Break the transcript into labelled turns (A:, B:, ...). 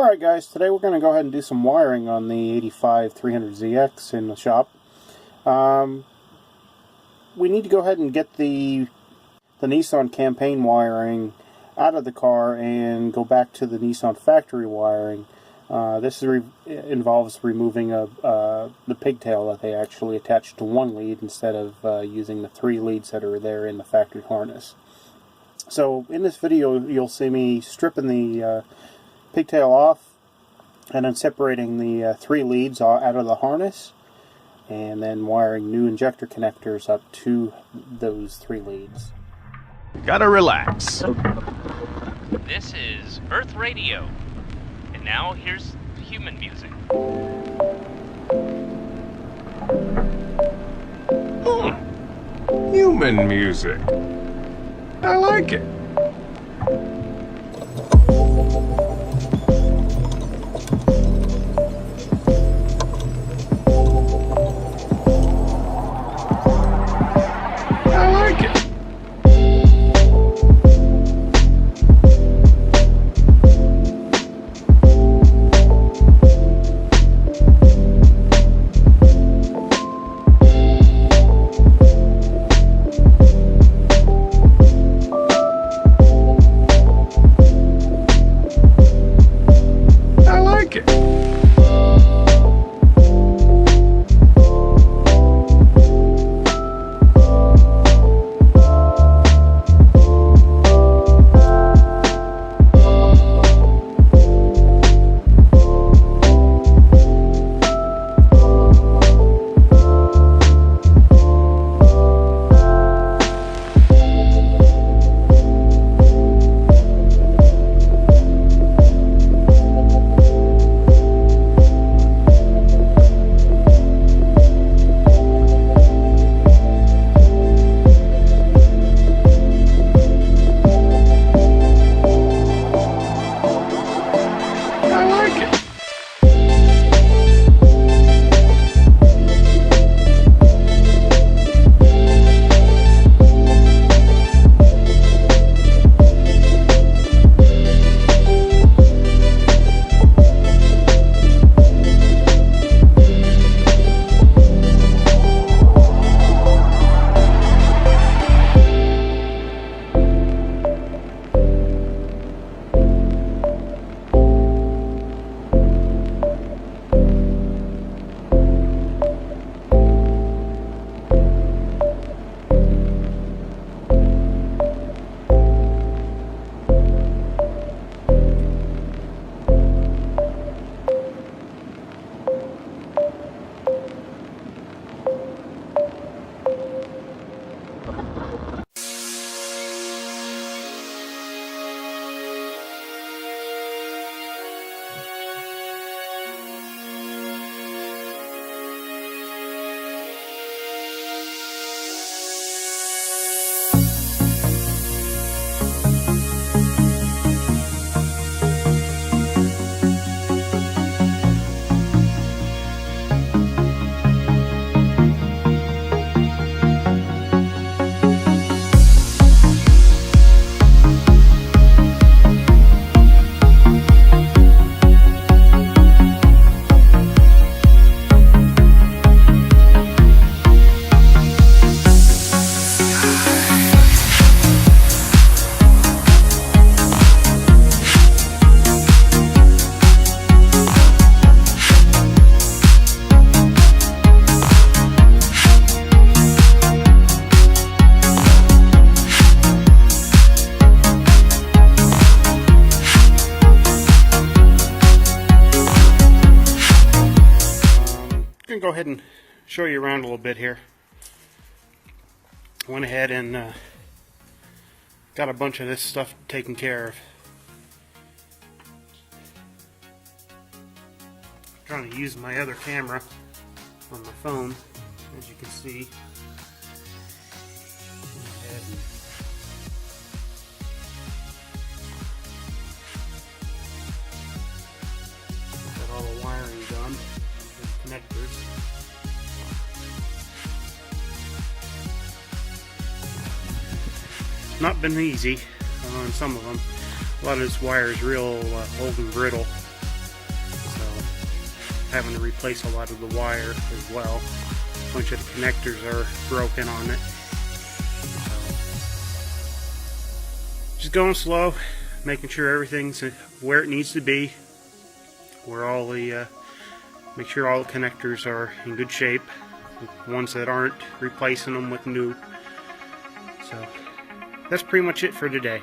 A: Alright guys, today we're going to go ahead and do some wiring on the 85 300ZX in the shop. We need to go ahead and get the Nissan campaign wiring out of the car and go back to the Nissan factory wiring. This involves removing the pigtail that they actually attached to one lead instead of using the 3 leads that are there in the factory harness. So in this video you'll see me stripping the pigtail off and then separating the 3 leads out of the harness and then wiring new injector connectors up to those 3 leads.
B: Gotta relax.
C: This is Earth Radio, and now here's human music.
B: Human music. I like it.
A: Go ahead and show you around a little bit here. Went ahead and got a bunch of this stuff taken care of. Trying to use my other camera on my phone, as you can see. Got all the wiring done. Connectors. Not been easy on some of them. A lot of this wire is real old and brittle. having to replace a lot of the wire as well. A bunch of the connectors are broken on it. So, just going slow, making sure everything's where it needs to be, where all the make sure all the connectors are in good shape. The ones that aren't, replacing them with new. So that's pretty much it for today.